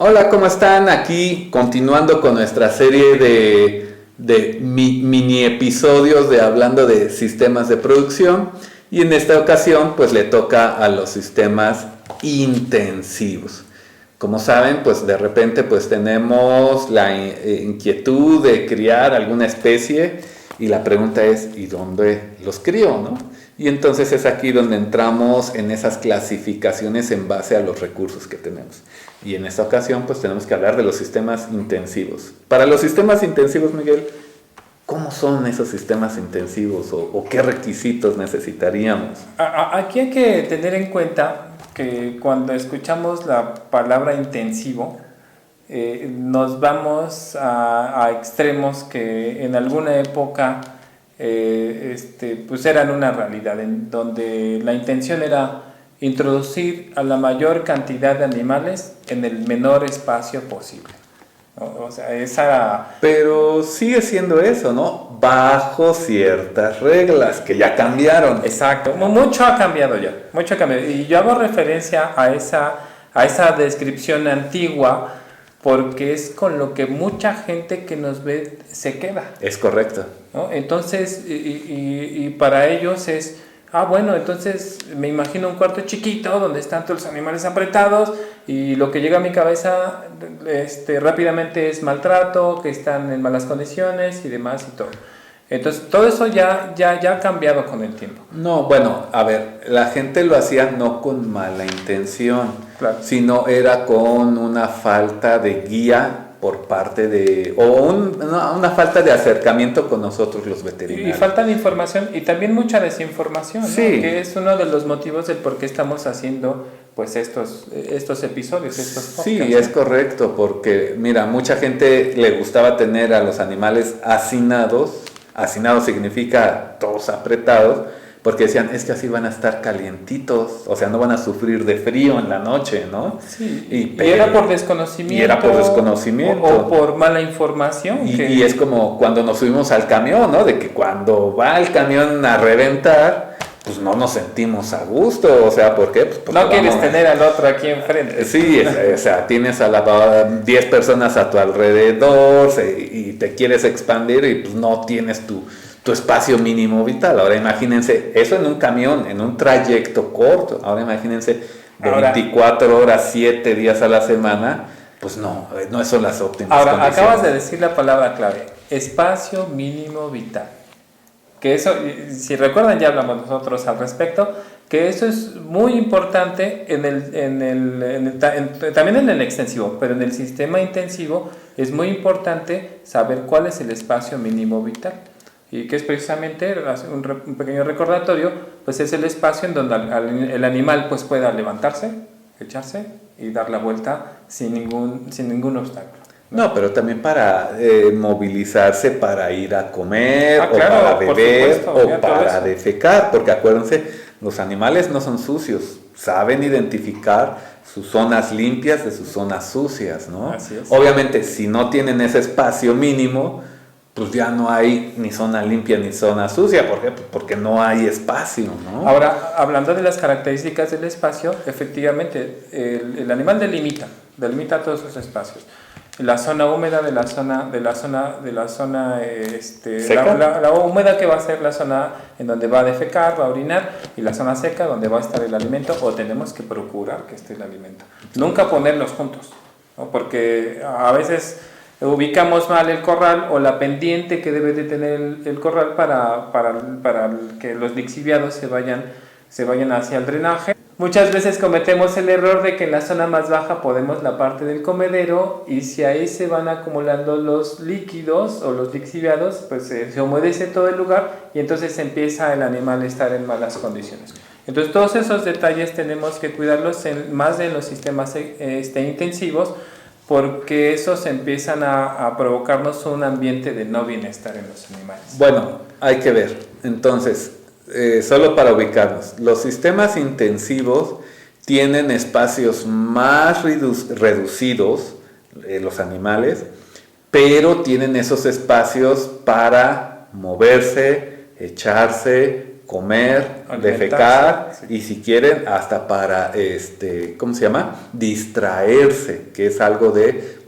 Hola, ¿cómo están? Aquí continuando con nuestra serie de mini episodios de hablando de sistemas de producción, y en esta ocasión pues le toca a los sistemas intensivos. Como saben, pues de repente pues tenemos la inquietud de criar alguna especie y la pregunta es ¿y dónde los crío, no? Y entonces es aquí donde entramos en esas clasificaciones en base a los recursos que tenemos. Y en esta ocasión pues tenemos que hablar de los sistemas intensivos. Para los sistemas intensivos, Miguel, ¿cómo son esos sistemas intensivos o qué requisitos necesitaríamos? Aquí hay que tener en cuenta que cuando escuchamos la palabra intensivo, nos vamos a extremos que en alguna época pues eran una realidad, en donde la intención era introducir a la mayor cantidad de animales en el menor espacio posible, ¿no? O sea, esa... Pero sigue siendo eso, ¿no? Bajo ciertas reglas que ya cambiaron. Exacto, mucho ha cambiado ya, mucho ha cambiado. Y yo hago referencia a esa descripción antigua porque es con lo que mucha gente que nos ve se queda. Es correcto. ¿No? Entonces, y para ellos es, bueno, entonces me imagino un cuarto chiquito donde están todos los animales apretados y lo que llega a mi cabeza rápidamente es maltrato, que están en malas condiciones y demás y todo. Entonces, todo eso ya ha cambiado con el tiempo. No, bueno, a ver, la gente lo hacía no con mala intención, Claro. sino era con una falta de guía por parte de, una falta de acercamiento con nosotros los veterinarios. Y falta de información y también mucha desinformación, sí, ¿no? Que es uno de los motivos del por qué estamos haciendo pues estos episodios, estos podcasts. Sí, es correcto, porque mira, mucha gente le gustaba tener a los animales hacinados. Hacinado significa todos apretados, porque decían, es que así van a estar calientitos, o sea, no van a sufrir de frío en la noche, ¿no? Sí, y era por desconocimiento. Y era por desconocimiento. O por mala información. Y es como cuando nos subimos al camión, ¿no? De que cuando va el camión a reventar, pues no nos sentimos a gusto, o sea, ¿por qué? Pues no quieres tener al otro aquí enfrente. Sí, o sea, tienes a 10 personas a tu alrededor y te quieres expandir y pues no tienes tu espacio mínimo vital. Ahora imagínense, eso en un camión, en un trayecto corto. Ahora imagínense, 24 horas, 7 días a la semana, pues no son las óptimas condiciones. Acabas de decir la palabra clave, espacio mínimo vital. Que eso, si recuerdan, ya hablamos nosotros al respecto, que eso es muy importante también en el extensivo, pero en el sistema intensivo es muy importante saber cuál es el espacio mínimo vital. Y que es precisamente un pequeño recordatorio, pues es el espacio en donde el animal pues pueda levantarse, echarse y dar la vuelta sin ningún obstáculo. No, pero también para movilizarse para ir a comer, o claro, para beber, supuesto, o para defecar, porque acuérdense, los animales no son sucios, saben identificar sus zonas limpias de sus zonas sucias, ¿no? Así es. Obviamente, si no tienen ese espacio mínimo, pues ya no hay ni zona limpia ni zona sucia. ¿Por qué? Pues porque no hay espacio, ¿no? Ahora, hablando de las características del espacio, efectivamente, el animal delimita todos esos espacios. La zona húmeda de la zona ¿seca? La húmeda, que va a ser la zona en donde va a defecar, va a orinar, y la zona seca donde va a estar el alimento, o tenemos que procurar que esté el alimento. Nunca ponerlos juntos, ¿no? Porque a veces ubicamos mal el corral o la pendiente que debe de tener el corral para que los lixiviados se vayan hacia el drenaje. Muchas veces cometemos el error de que en la zona más baja ponemos la parte del comedero, y si ahí se van acumulando los líquidos o los lixiviados, pues se humedece todo el lugar y entonces empieza el animal a estar en malas condiciones. Entonces todos esos detalles tenemos que cuidarlos más en los sistemas intensivos, porque esos empiezan a provocarnos un ambiente de no bienestar en los animales. Bueno, hay que ver. Entonces, solo para ubicarnos, los sistemas intensivos tienen espacios más reducidos, los animales, pero tienen esos espacios para moverse, echarse, comer, defecar, sí. Y si quieren hasta para, ¿cómo se llama? Distraerse, que es algo de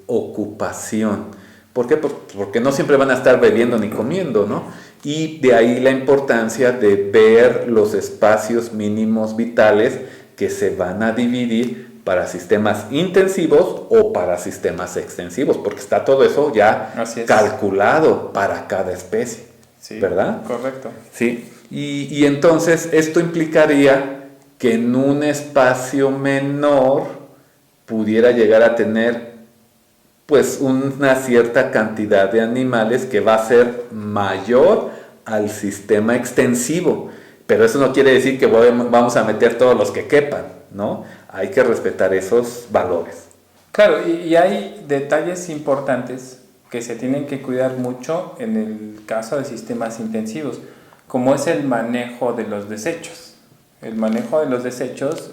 ocupación. ¿Por qué? Porque no siempre van a estar bebiendo ni comiendo, ¿no? Y de ahí la importancia de ver los espacios mínimos vitales que se van a dividir para sistemas intensivos o para sistemas extensivos, porque está todo eso ya calculado para cada especie, sí, ¿verdad? Correcto. Sí, y entonces esto implicaría que en un espacio menor pudiera llegar a tener pues una cierta cantidad de animales que va a ser mayor al sistema extensivo, pero eso no quiere decir que vamos a meter todos los que quepan, ¿no? Hay que respetar esos valores. Claro, y hay detalles importantes que se tienen que cuidar mucho en el caso de sistemas intensivos, como es el manejo de los desechos. El manejo de los desechos,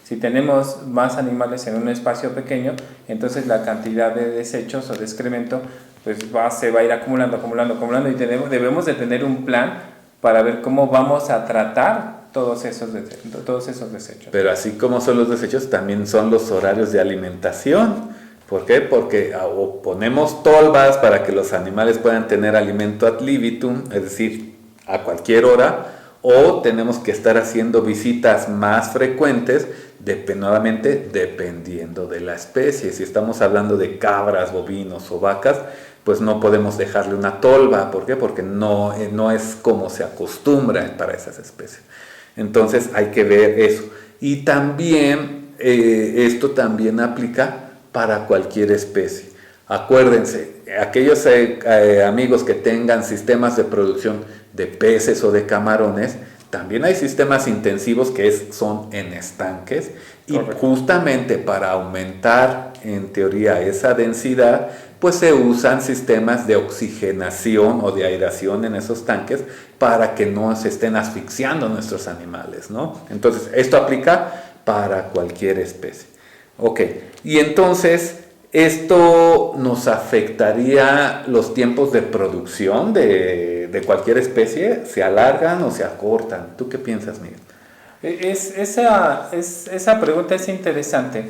si tenemos más animales en un espacio pequeño, entonces la cantidad de desechos o de excremento pues se va a ir acumulando y debemos de tener un plan para ver cómo vamos a tratar todos esos desechos. Pero así como son los desechos, también son los horarios de alimentación. ¿Por qué? Porque o ponemos tolvas para que los animales puedan tener alimento ad libitum, es decir, a cualquier hora, o tenemos que estar haciendo visitas más frecuentes, nuevamente dependiendo de la especie. Si estamos hablando de cabras, bovinos o vacas, pues no podemos dejarle una tolva. ¿Por qué? Porque no es como se acostumbra para esas especies. Entonces hay que ver eso. Y también esto también aplica para cualquier especie. Acuérdense, aquellos amigos que tengan sistemas de producción de peces o de camarones, también hay sistemas intensivos que son en estanques. Correcto. Y justamente para aumentar en teoría esa densidad, pues se usan sistemas de oxigenación o de aireación en esos tanques para que no se estén asfixiando nuestros animales, ¿no? Entonces, esto aplica para cualquier especie. Ok, y entonces, ¿esto nos afectaría los tiempos de producción de cualquier especie? ¿Se alargan o se acortan? ¿Tú qué piensas, Miguel? Esa pregunta es interesante.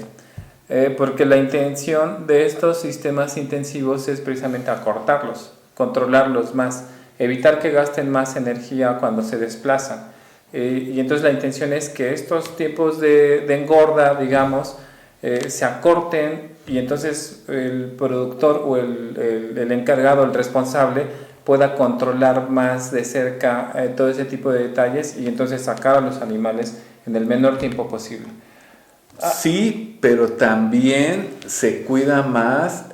Porque la intención de estos sistemas intensivos es precisamente acortarlos, controlarlos más, evitar que gasten más energía cuando se desplazan. Y entonces la intención es que estos tiempos de engorda, digamos, se acorten y entonces el productor o el encargado, el responsable, pueda controlar más de cerca todo ese tipo de detalles y entonces sacar a los animales en el menor tiempo posible. Sí, pero también se cuida más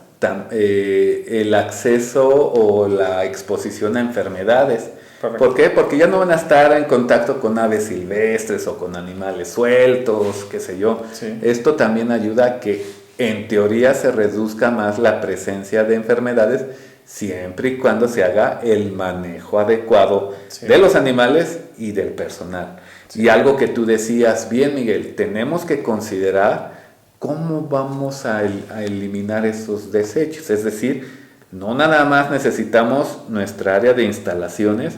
el acceso o la exposición a enfermedades. Correcto. ¿Por qué? Porque ya no van a estar en contacto con aves silvestres o con animales sueltos, qué sé yo. Sí. Esto también ayuda a que en teoría se reduzca más la presencia de enfermedades siempre y cuando se haga el manejo adecuado, sí, de los animales y del personal. Sí. Y algo que tú decías bien, Miguel, tenemos que considerar cómo vamos a eliminar esos desechos. Es decir, no nada más necesitamos nuestra área de instalaciones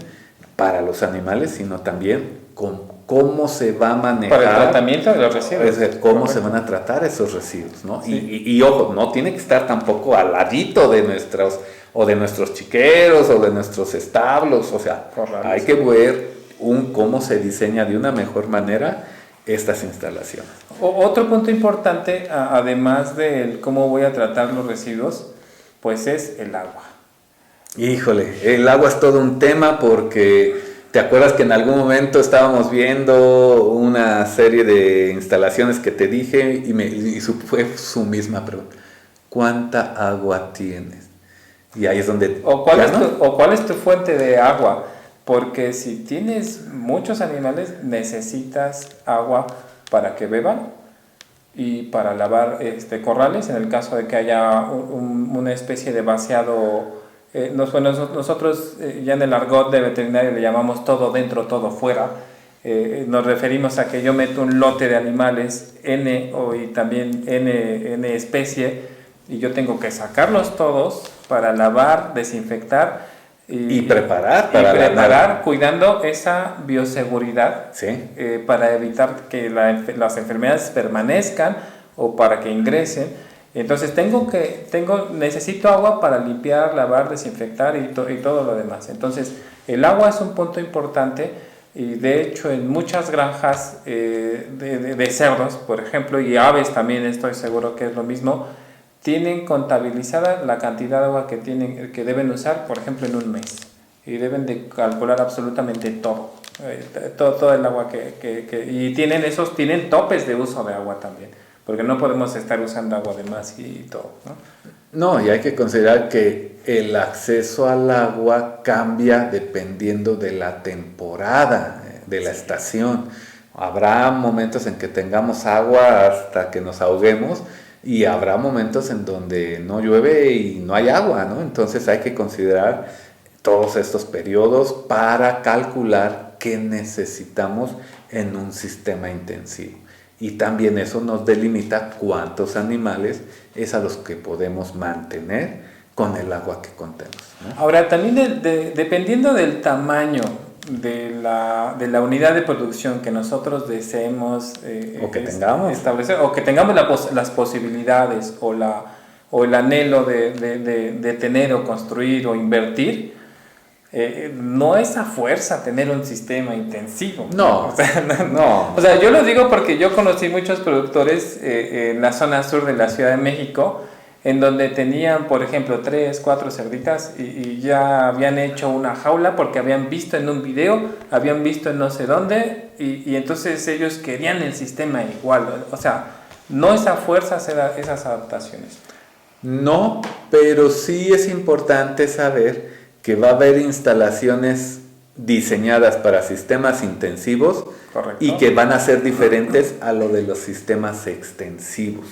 para los animales, sino también cómo se va a manejar. Para el tratamiento de los residuos. Cómo se van a tratar esos residuos, ¿no? Sí. Y ojo, no tiene que estar tampoco al ladito de nuestros chiqueros o de nuestros establos. O sea, hay que ver cómo se diseña de una mejor manera estas instalaciones. Otro punto importante, además de cómo voy a tratar los residuos, pues es el agua. Híjole, el agua es todo un tema porque ¿te acuerdas que en algún momento estábamos viendo una serie de instalaciones que te dije y fue su misma pregunta? ¿Cuánta agua tienes? Y ahí es donde... ¿Cuál es tu fuente de agua? Porque si tienes muchos animales, necesitas agua para que beban y para lavar corrales, en el caso de que haya una especie de vaciado. Nosotros ya en el argot de veterinario le llamamos todo dentro, todo fuera. Nos referimos a que yo meto un lote de animales y también N especie y yo tengo que sacarlos todos para lavar, desinfectar Y preparar para preparar cuidando esa bioseguridad, sí, para evitar que las enfermedades permanezcan o para que ingresen. Entonces necesito agua para limpiar, lavar, desinfectar y todo lo demás. Entonces el agua es un punto importante y de hecho en muchas granjas de cerdos, por ejemplo, y aves también estoy seguro que es lo mismo, tienen contabilizada la cantidad de agua que deben usar, por ejemplo, en un mes. Y deben de calcular absolutamente todo. Todo el agua y tienen topes de uso de agua también. Porque no podemos estar usando agua de más y todo, ¿no? No, y hay que considerar que el acceso al agua cambia dependiendo de la temporada, de la estación. Habrá momentos en que tengamos agua hasta que nos ahoguemos, y habrá momentos en donde no llueve y no hay agua, ¿no? Entonces hay que considerar todos estos periodos para calcular qué necesitamos en un sistema intensivo. Y también eso nos delimita cuántos animales es a los que podemos mantener con el agua que contemos, ¿no? Ahora, también dependiendo del tamaño de la unidad de producción que nosotros deseemos o que tengamos establecer, o que tengamos las posibilidades o el anhelo de tener o construir o invertir, no es a fuerza tener un sistema intensivo. No, o sea, no. O sea, yo lo digo porque yo conocí muchos productores en la zona sur de la Ciudad de México, en donde tenían, por ejemplo, 3, 4 cerditas y ya habían hecho una jaula porque habían visto en un video, habían visto en no sé dónde, y entonces ellos querían el sistema igual. O sea, no es a fuerza hacer esas adaptaciones. No, pero sí es importante saber que va a haber instalaciones diseñadas para sistemas intensivos. Correcto. Y que van a ser diferentes a lo de los sistemas extensivos.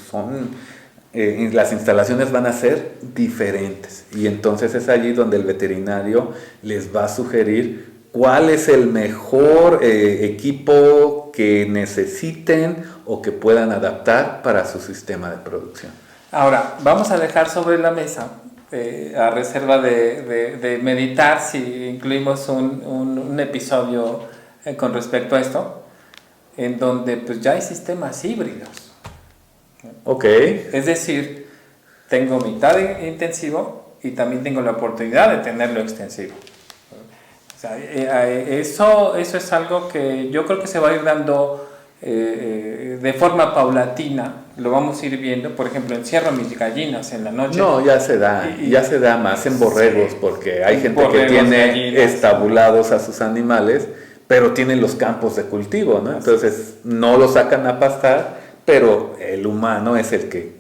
Las instalaciones van a ser diferentes, y entonces es allí donde el veterinario les va a sugerir cuál es el mejor equipo que necesiten o que puedan adaptar para su sistema de producción. Ahora, vamos a dejar sobre la mesa, a reserva de meditar, si incluimos un episodio con respecto a esto, en donde pues ya hay sistemas híbridos. Ok. Es decir, tengo mitad intensivo y también tengo la oportunidad de tenerlo extensivo. O sea, eso es algo que yo creo que se va a ir dando de forma paulatina. Lo vamos a ir viendo. Por ejemplo, encierro mis gallinas en la noche. No, ya se da más en borregos, sí, porque hay gente borregos, que tiene gallinas, estabulados a sus animales, pero tienen los campos de cultivo, ¿no? Entonces no los sacan a pastar, pero el humano es el que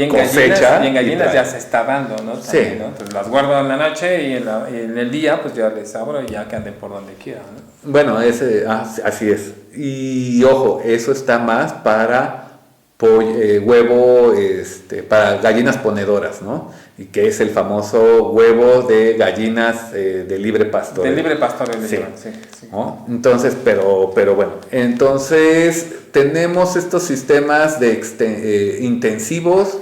cosecha. Y en gallinas ya se está dando, ¿no? También, Sí. ¿no? Entonces las guardo en la noche y en el día pues ya les abro y ya que anden por donde quieran, ¿no? Bueno, así es. Y ojo, eso está más para huevo, para gallinas ponedoras, ¿no? Y que es el famoso huevo de gallinas de libre pastoreo. De libre pastoreo, sí. Sí. ¿No? Entonces, pero bueno, entonces tenemos estos sistemas intensivos.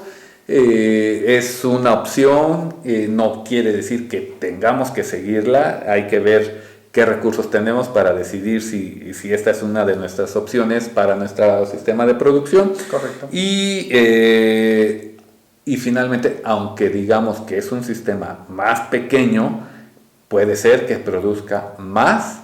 Es una opción, no quiere decir que tengamos que seguirla, hay que ver qué recursos tenemos para decidir si esta es una de nuestras opciones para nuestro sistema de producción. Correcto. Y finalmente, aunque digamos que es un sistema más pequeño, puede ser que produzca más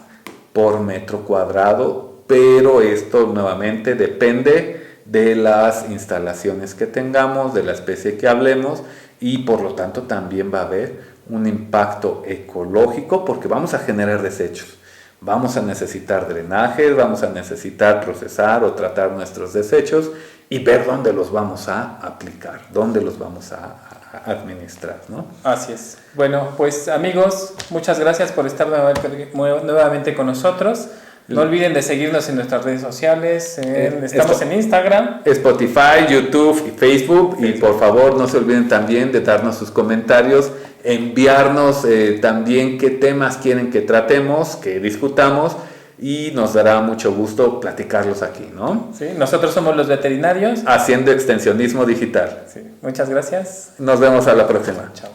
por metro cuadrado, pero esto nuevamente depende de las instalaciones que tengamos, de la especie que hablemos, y por lo tanto también va a haber un impacto ecológico porque vamos a generar desechos. Vamos a necesitar drenajes, vamos a necesitar procesar o tratar nuestros desechos y ver dónde los vamos a aplicar, dónde los vamos a administrar, ¿no? Así es. Bueno, pues amigos, muchas gracias por estar nuevamente con nosotros. No olviden de seguirnos en nuestras redes sociales. Estamos en Instagram, Spotify, YouTube y Facebook. Y por favor no se olviden también de darnos sus comentarios, enviarnos también qué temas quieren que tratemos, que discutamos, y nos dará mucho gusto platicarlos aquí, ¿no? Sí, nosotros somos los veterinarios. Haciendo extensionismo digital. Sí, muchas gracias. Nos vemos a la próxima. Chao.